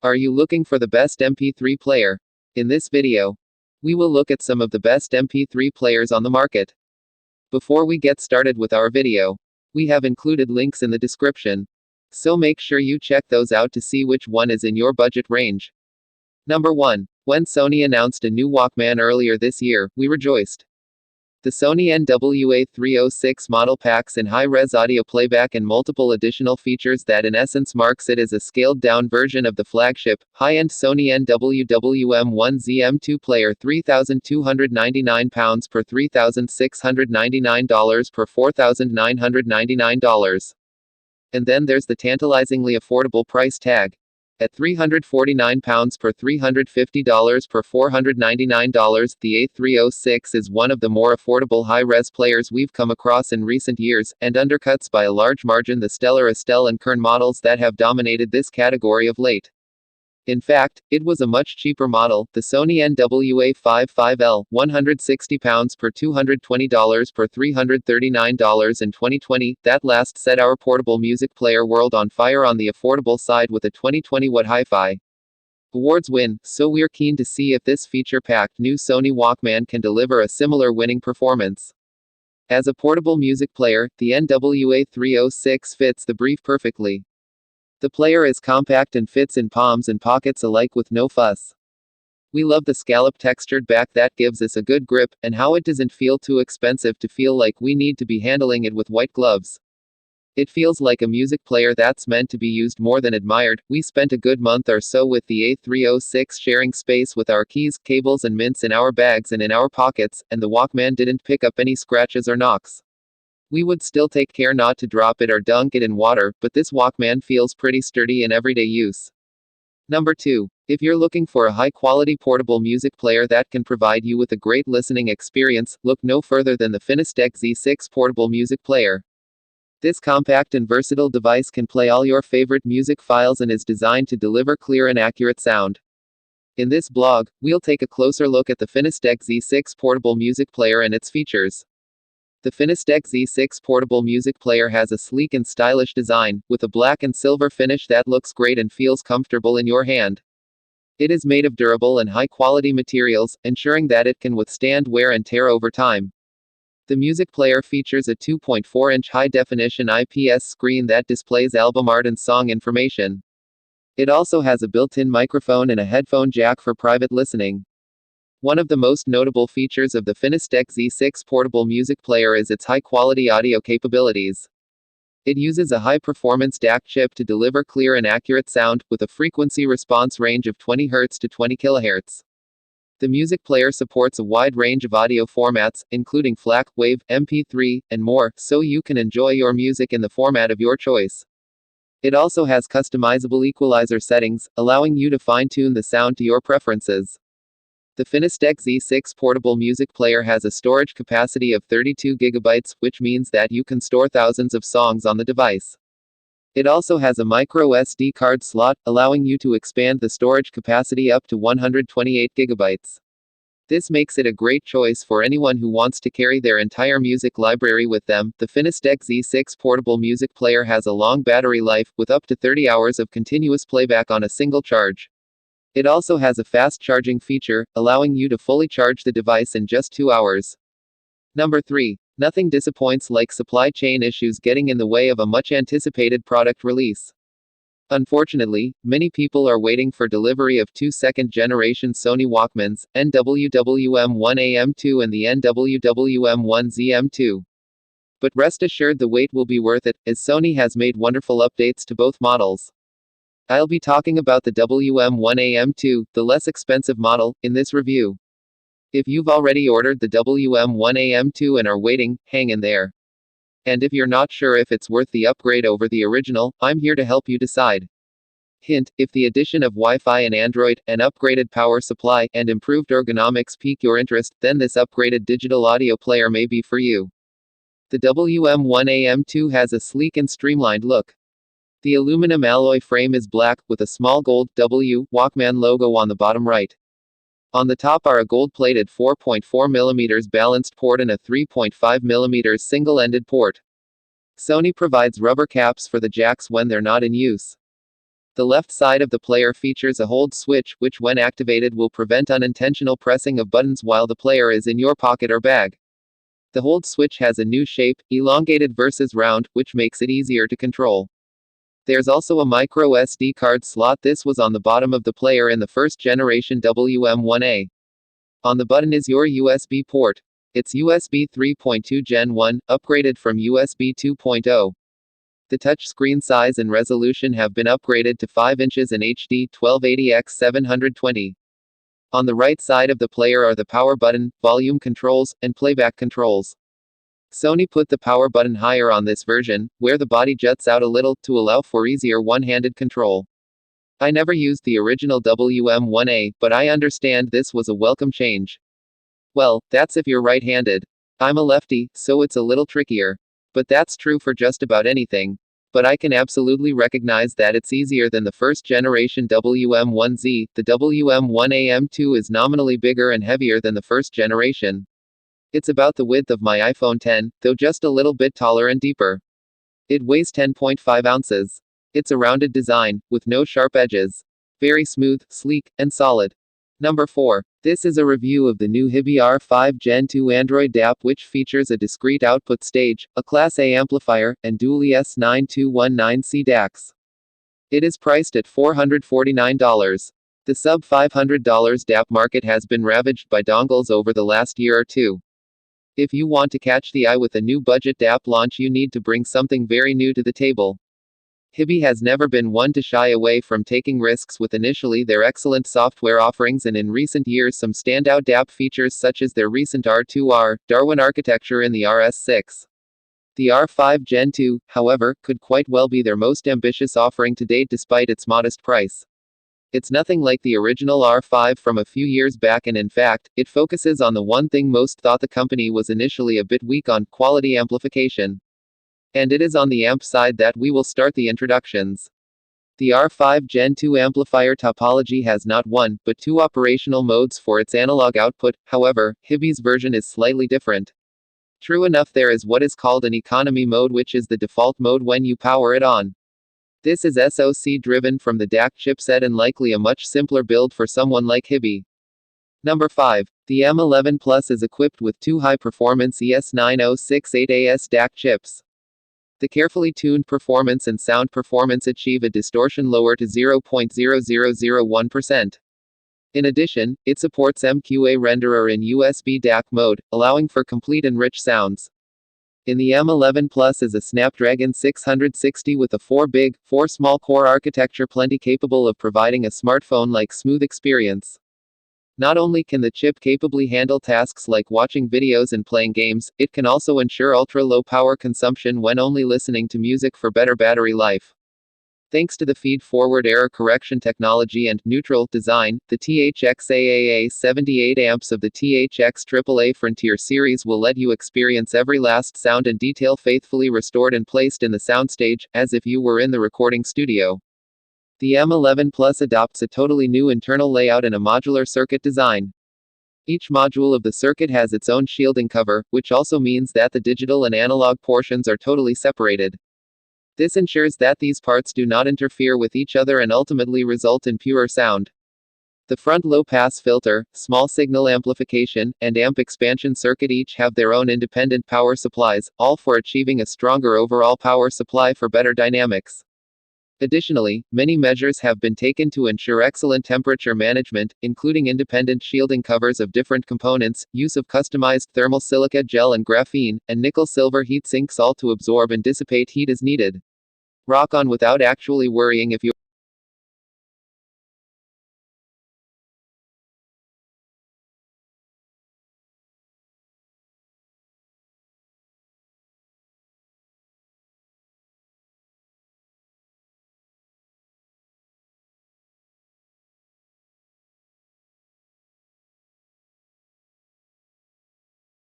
Are you looking for the best MP3 player? In this video, we will look at some of the best MP3 players on the market. Before we get started with our video, we have included links in the description, so make sure you check those out to see which one is in your budget range. Number 1. When Sony announced a new Walkman earlier this year, we rejoiced. The Sony NWA306 model packs in high-res audio playback and multiple additional features that in essence marks it as a scaled-down version of the flagship, high-end Sony NWWM1ZM2 player. £3,299 per $3,699 per $4,999. And then there's the tantalizingly affordable price tag. At £349 per $350 per $499, the A306 is one of the more affordable high-res players we've come across in recent years, and undercuts by a large margin the stellar Estelle and Kern models that have dominated this category of late. In fact, it was a much cheaper model, the Sony NWA55L, £160 per $220 per $339 in 2020, that last set our portable music player world on fire on the affordable side with a 2020 What Hi-Fi Awards win, so we're keen to see if this feature-packed new Sony Walkman can deliver a similar winning performance. As a portable music player, the NWA306 fits the brief perfectly. The player is compact and fits in palms and pockets alike with no fuss. We love the scallop textured back that gives us a good grip, and how it doesn't feel too expensive to feel like we need to be handling it with white gloves. It feels like a music player that's meant to be used more than admired. We spent a good month or so with the A306 sharing space with our keys, cables and mints in our bags and in our pockets, and the Walkman didn't pick up any scratches or knocks. We would still take care not to drop it or dunk it in water, but this Walkman feels pretty sturdy in everyday use. Number 2. If you're looking for a high-quality portable music player that can provide you with a great listening experience, look no further than the Finistec Z6 portable music player. This compact and versatile device can play all your favorite music files and is designed to deliver clear and accurate sound. In this blog, we'll take a closer look at the Finistec Z6 portable music player and its features. The Finistec Z6 portable music player has a sleek and stylish design, with a black and silver finish that looks great and feels comfortable in your hand. It is made of durable and high-quality materials, ensuring that it can withstand wear and tear over time. The music player features a 2.4-inch high-definition IPS screen that displays album art and song information. It also has a built-in microphone and a headphone jack for private listening. One of the most notable features of the Finistec Z6 portable music player is its high-quality audio capabilities. It uses a high-performance DAC chip to deliver clear and accurate sound, with a frequency response range of 20 Hz to 20 kHz. The music player supports a wide range of audio formats, including FLAC, WAV, MP3, and more, so you can enjoy your music in the format of your choice. It also has customizable equalizer settings, allowing you to fine-tune the sound to your preferences. The Finistec Z6 portable music player has a storage capacity of 32 GB, which means that you can store thousands of songs on the device. It also has a micro SD card slot, allowing you to expand the storage capacity up to 128 GB. This makes it a great choice for anyone who wants to carry their entire music library with them. The Finistec Z6 portable music player has a long battery life, with up to 30 hours of continuous playback on a single charge. It also has a fast charging feature, allowing you to fully charge the device in just 2 hours. Number 3. Nothing disappoints like supply chain issues getting in the way of a much-anticipated product release. Unfortunately, many people are waiting for delivery of two second-generation Sony Walkmans, NWWM1AM2 and the NWWM1ZM2. But rest assured the wait will be worth it, as Sony has made wonderful updates to both models. I'll be talking about the WM1AM2, the less expensive model, in this review. If you've already ordered the WM1AM2 and are waiting, hang in there. And if you're not sure if it's worth the upgrade over the original, I'm here to help you decide. Hint, if the addition of Wi-Fi and Android, an upgraded power supply, and improved ergonomics pique your interest, then this upgraded digital audio player may be for you. The WM1AM2 has a sleek and streamlined look. The aluminum alloy frame is black, with a small gold W Walkman logo on the bottom right. On the top are a gold-plated 4.4mm balanced port and a 3.5mm single-ended port. Sony provides rubber caps for the jacks when they're not in use. The left side of the player features a hold switch, which when activated will prevent unintentional pressing of buttons while the player is in your pocket or bag. The hold switch has a new shape, elongated versus round, which makes it easier to control. There's also a micro SD card slot. This was on the bottom of the player in the first generation WM1A. On the button is your USB port. It's USB 3.2 Gen 1, upgraded from USB 2.0. The touch screen size and resolution have been upgraded to 5 inches and HD 1280x720. On the right side of the player are the power button, volume controls, and playback controls. Sony put the power button higher on this version, where the body juts out a little, to allow for easier one-handed control. I never used the original WM1A, but I understand this was a welcome change. Well, that's if you're right-handed. I'm a lefty, so it's a little trickier. But that's true for just about anything. But I can absolutely recognize that it's easier than the first generation WM1Z. The WM1AM2 is nominally bigger and heavier than the first generation. It's about the width of my iPhone 10, though just a little bit taller and deeper. It weighs 10.5 ounces. It's a rounded design, with no sharp edges. Very smooth, sleek, and solid. Number 4. This is a review of the new Hibi R5 Gen 2 Android DAP, which features a discrete output stage, a Class A amplifier, and dual ES9219C DACs. It is priced at $449. The sub-$500 DAP market has been ravaged by dongles over the last year or two. If you want to catch the eye with a new budget DAP launch, you need to bring something very new to the table. Hibi has never been one to shy away from taking risks with initially their excellent software offerings and in recent years some standout DAP features such as their recent R2R, Darwin architecture in the RS6. The R5 Gen 2, however, could quite well be their most ambitious offering to date despite its modest price. It's nothing like the original R5 from a few years back, and in fact, it focuses on the one thing most thought the company was initially a bit weak on: quality amplification. And it is on the amp side that we will start the introductions. The R5 Gen 2 amplifier topology has not one, but two operational modes for its analog output. However, Hibi's version is slightly different. True enough, there is what is called an economy mode, which is the default mode when you power it on. This is SoC driven from the DAC chipset and likely a much simpler build for someone like Hibi. Number 5. The M11 Plus is equipped with two high-performance ES9068AS DAC chips. The carefully tuned performance and sound performance achieve a distortion lower to 0.0001%. In addition, it supports MQA renderer in USB DAC mode, allowing for complete and rich sounds. In the M11 Plus is a Snapdragon 660 with a 4 big, 4 small core architecture, plenty capable of providing a smartphone-like smooth experience. Not only can the chip capably handle tasks like watching videos and playing games, it can also ensure ultra-low power consumption when only listening to music for better battery life. Thanks to the feed-forward error correction technology and neutral design, the THX-AAA 78 amps of the THX AAA Frontier series will let you experience every last sound and detail faithfully restored and placed in the soundstage, as if you were in the recording studio. The M11 Plus adopts a totally new internal layout and a modular circuit design. Each module of the circuit has its own shielding cover, which also means that the digital and analog portions are totally separated. This ensures that these parts do not interfere with each other and ultimately result in purer sound. The front low-pass filter, small signal amplification, and amp expansion circuit each have their own independent power supplies, all for achieving a stronger overall power supply for better dynamics. Additionally, many measures have been taken to ensure excellent temperature management, including independent shielding covers of different components, use of customized thermal silica gel and graphene, and nickel-silver heat sinks, all to absorb and dissipate heat as needed. Rock on without actually worrying if you